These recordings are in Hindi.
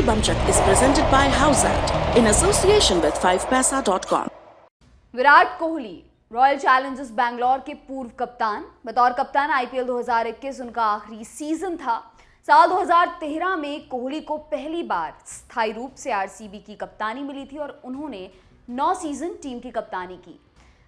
Koshi Bamchak is presented by Houseat in association with 5paisa.com. Virat Kohli royal Challengers Bangalore के पूर्व कप्तान। बतौर कप्तान आईपीएल 2021 उनका आखिरी सीजन था। साल 2013 में कोहली को पहली बार स्थायी रूप से आरसीबी की कप्तानी मिली थी और उन्होंने 9 सीजन टीम की कप्तानी की।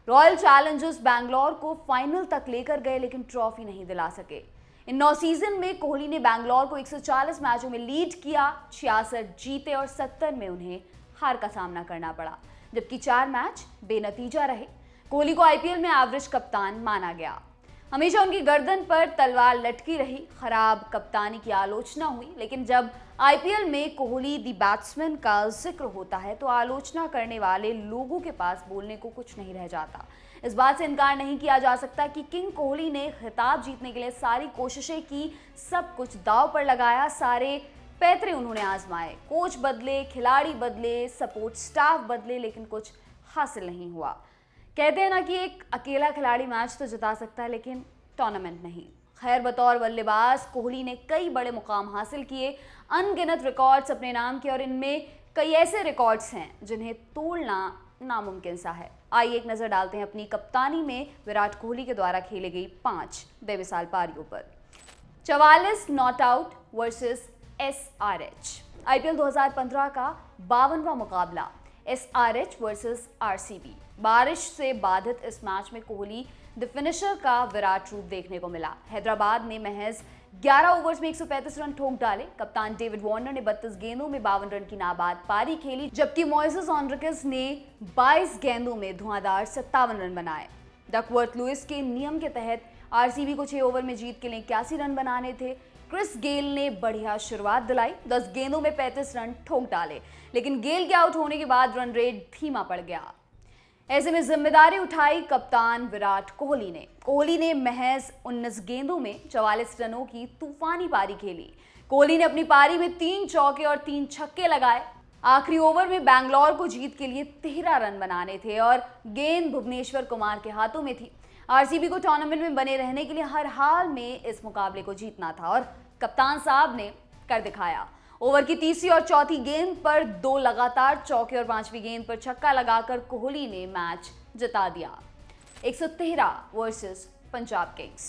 रॉयल चैलेंजर्स बैंगलोर को फाइनल तक लेकर गए लेकिन ट्रॉफी नहीं दिला सके। इन 9 सीजन में कोहली ने बैंगलोर को 140 मैचों में लीड किया, 66 जीते और 70 में उन्हें हार का सामना करना पड़ा, जबकि 4 मैच बेनतीजा रहे। कोहली को आईपीएल में एवरेज कप्तान माना गया। हमेशा उनकी गर्दन पर तलवार लटकी रही। खराब कप्तानी की आलोचना हुई, लेकिन जब आईपीएल में कोहली दी बैट्समैन का जिक्र होता है तो आलोचना करने वाले लोगों के पास बोलने को कुछ नहीं रह जाता। इस बात से इनकार नहीं किया जा सकता कि किंग कोहली ने खिताब जीतने के लिए सारी कोशिशें की, सब कुछ दांव पर लगाया, सारे पैतरे उन्होंने आजमाए। कोच बदले, खिलाड़ी बदले, सपोर्ट स्टाफ बदले, लेकिन कुछ हासिल नहीं हुआ। कहते हैं ना कि एक अकेला खिलाड़ी मैच तो जिता सकता है लेकिन टूर्नामेंट नहीं। खैर, बतौर बल्लेबाज कोहली ने कई बड़े मुकाम हासिल किए, अनगिनत रिकॉर्ड्स अपने नाम किए और इनमें कई ऐसे रिकॉर्ड्स हैं जिन्हें तोड़ना नामुमकिन सा है। आइए एक नजर डालते हैं अपनी कप्तानी में विराट कोहली के द्वारा खेली गई 5 बेमिसाल पारियों पर। 44 not out versus SRH। IPL 2015 का 52वां मुकाबला SRH वर्सेस RCB। बारिश से बाधित इस मैच में कोहली द फिनिशर का विराट रूप देखने को मिला। हैदराबाद ने महज 11 ओवर्स में 135 रन ठोक डाले। कप्तान डेविड वार्नर ने 32 गेंदों में 52 रन की नाबाद पारी खेली, जबकि मोइसेस एंड्रिक्स ने 22 गेंदों में धुआंधार 57 रन बनाए। डकवर्थ लुइस के नियम के तहत आरसीबी को 6 ओवर में जीत के लिए 81 रन बनाने थे। क्रिस गेल ने बढ़िया शुरुआत दिलाई, 10 गेंदों में 35 रन ठोक डाले, लेकिन गेल के आउट होने के बाद रन रेट धीमा पड़ गया। ऐसे में जिम्मेदारी उठाई कप्तान विराट कोहली ने। कोहली ने महज 19 गेंदों में 44 रनों की तूफानी पारी खेली। कोहली ने अपनी पारी में 3 चौके और 3 छक्के लगाए। आखिरी ओवर में बैंगलोर को जीत के लिए 13 रन बनाने थे और गेंद भुवनेश्वर कुमार के हाथों में थी। आरसीबी को टूर्नामेंट में बने रहने के लिए हर हाल में इस मुकाबले को जीतना था और कप्तान साहब ने कर दिखाया। ओवर की तीसरी और चौथी गेंद पर 2 लगातार चौके और 5वीं गेंद पर छक्का लगाकर कोहली ने मैच जिता दिया। 113 वर्सेस पंजाब किंग्स।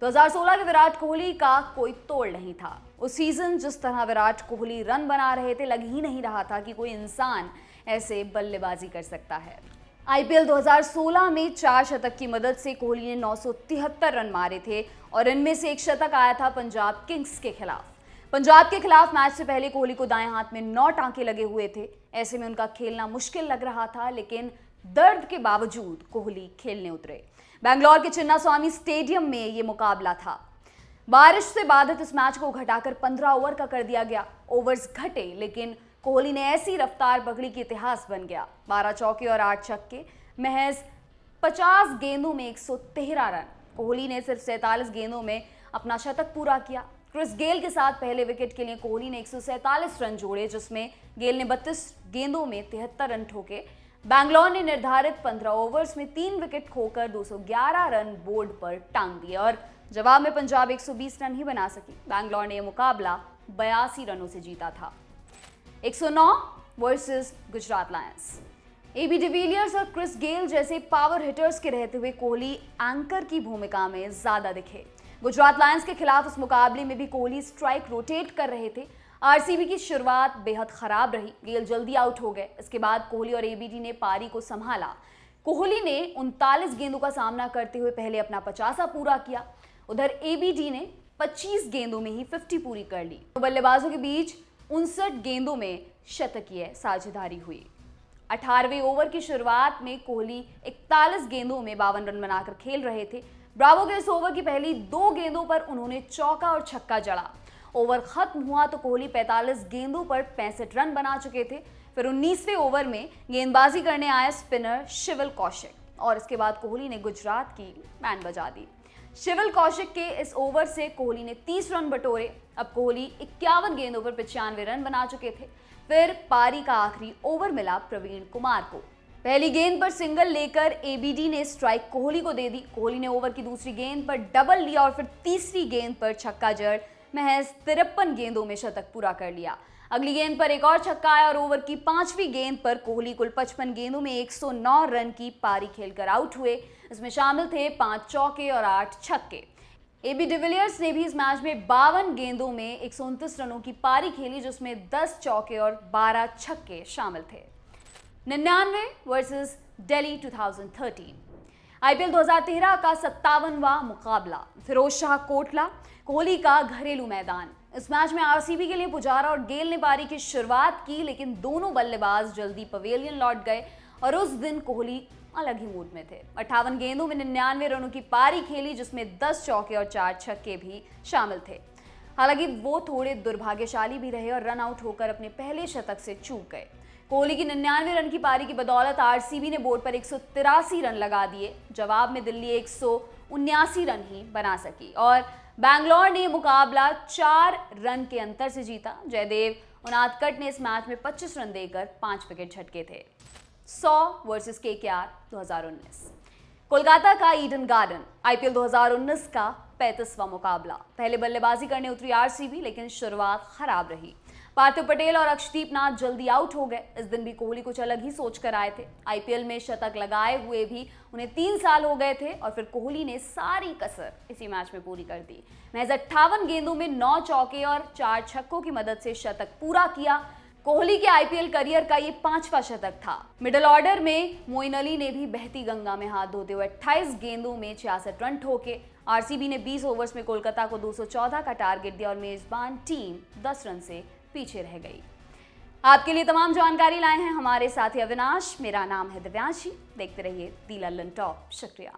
2016 के विराट कोहली का कोई तोड़ नहीं था। उस सीजन जिस तरह विराट कोहली रन बना रहे थे, लग ही नहीं रहा था कि कोई इंसान ऐसे बल्लेबाजी कर सकता है। आईपीएल 2016 में 4 शतक की मदद से कोहली ने 973 रन मारे थे और इनमें से एक शतक आया था पंजाब किंग्स के खिलाफ। पंजाब के खिलाफ मैच से पहले कोहली को दाएं हाथ में 9 टांके लगे हुए थे। ऐसे में उनका खेलना मुश्किल लग रहा था, लेकिन दर्द के बावजूद कोहली खेलने उतरे। बैंगलोर के चिन्नास्वामी स्टेडियम में ये मुकाबला था। बारिश से बाधित इस मैच को घटाकर 15 ओवर का कर दिया गया। ओवर्स घटे, लेकिन कोहली ने ऐसी रफ्तार पकड़ी कि इतिहास बन गया। 12 चौके और 8 छक्के, महज 50 गेंदों में 113 रन। कोहली ने सिर्फ 47 गेंदों में अपना शतक पूरा किया। क्रिस गेल के साथ पहले विकेट के लिए कोहली ने 147 रन जोड़े, जिसमें गेल ने 32 गेंदों में 73 रन ठोके। बैंगलोर ने निर्धारित 15 ओवर्स में 3 विकेट खोकर 211 रन बोर्ड पर टांग दिए और जवाब में पंजाब 120 रन ही बना सकी। बैंगलोर ने यह मुकाबला 82 रनों से जीता था। 109 versus Gujarat Lions. AB de Villiers और क्रिस गेल जैसे पावर हिटर्स के रहते हुए कोहली एंकर की भूमिका में ज्यादा दिखे। गुजरात लायंस के खिलाफ इस मुकाबले में भी कोहली स्ट्राइक रोटेट कर रहे थे। आरसीबी की शुरुआत बेहद खराब रही। गेल जल्दी आउट हो गए। इसके बाद कोहली और एबीडी ने पारी को संभाला। कोहली ने 39 गेंदों का सामना करते हुए पहले अपना 50 पूरा किया। उधर एबीडी ने 25 गेंदों में ही 50 पूरी कर ली। तो बल्लेबाजों के बीच 59 गेंदों में शतकीय साझेदारी हुई। 18वें ओवर की शुरुआत में कोहली 41 गेंदों में 52 रन बनाकर खेल रहे थे। ब्रावो के इस ओवर की पहली 2 गेंदों पर उन्होंने चौका और छक्का जड़ा। ओवर खत्म हुआ तो कोहली 45 गेंदों पर 65 रन बना चुके थे। फिर 19वें ओवर में गेंदबाजी करने आया स्पिनर शिवल कौशिक और इसके बाद कोहली ने गुजरात की बैंड बजा दी। शिवल कौशिक के इस ओवर से कोहली ने 30 रन बटोरे। अब कोहली 51 गेंदों पर 95 रन बना चुके थे। फिर पारी का आखिरी ओवर मिला प्रवीण कुमार को। पहली गेंद पर सिंगल लेकर एबीडी ने स्ट्राइक कोहली को दे दी। कोहली ने ओवर की दूसरी गेंद पर डबल लिया और फिर तीसरी गेंद पर छक्का जड़ महज 53 गेंदों में शतक पूरा कर लिया। अगली गेंद पर एक और छक्का आया और ओवर की 5वीं गेंद पर कोहली कुल 55 गेंदों में 109 रन की पारी खेलकर आउट हुए। इसमें शामिल थे 5 चौके और 8 छक्के। एबी डिविलियर्स ने भी इस मैच में 52 गेंदों में 129 रनों की पारी खेली, जिसमें 10 चौके और 12 छक्के शामिल थे। 99 वर्सेस दिल्ली 2013। आईपीएल 2013 का 57वां मुकाबला, फिरोज शाह कोटला, कोहली का घरेलू मैदान। इस मैच में आरसीबी के लिए पुजारा और गेल ने पारी की शुरुआत की, लेकिन दोनों बल्लेबाज जल्दी पवेलियन लौट गए और उस दिन कोहली अलग ही मूड में थे। 58 गेंदों में 99 रनों की पारी खेली, जिसमें 10 चौके और 4 छक्के भी शामिल थे। हालांकि वो थोड़े दुर्भाग्यशाली भी रहे और रन आउट होकर अपने पहले शतक से चूक गए। कोहली की 99 रन की पारी की बदौलत आरसीबी ने बोर्ड पर 183 रन लगा दिए। जवाब में दिल्ली 179 रन ही बना सकी और बैंगलोर ने मुकाबला 4 रन के अंतर से जीता। जयदेव उनादकट ने इस मैच में 25 रन देकर 5 विकेट झटके थे। 100 वर्सेस केकेआर 2019। कोलकाता का ईडन गार्डन, आईपीएल 2019 का 35वां मुकाबला। पहले बल्लेबाजी करने उतरी आरसीबी, लेकिन शुरुआत खराब रही। पार्थिव पटेल और अक्षदीप नाथ जल्दी आउट हो गए। इस दिन भी कोहली कुछ अलग ही सोच कर आए थे। आईपीएल में शतक लगाए हुए भी उन्हें 3 साल हो गए थे और फिर कोहली ने सारी कसर इसी मैच में पूरी कर दी। महज 58 गेंदों में 9 चौके और 4 छक्कों की मदद से शतक पूरा किया। कोहली के आईपीएल करियर का ये 5वां शतक था। मिडिल ऑर्डर में मोइन अली ने भी बहती गंगा में हाथ धोते हुए 28 गेंदों में 66 रन ठोके। आरसीबी ने 20 ओवर्स में कोलकाता को 214 का टारगेट दिया और मेजबान टीम 10 रन से पीछे रह गई। आपके लिए तमाम जानकारी लाए हैं हमारे साथी अविनाश। मेरा नाम है दिव्यांशी। देखते रहिए दी लल्लन टॉप। शुक्रिया।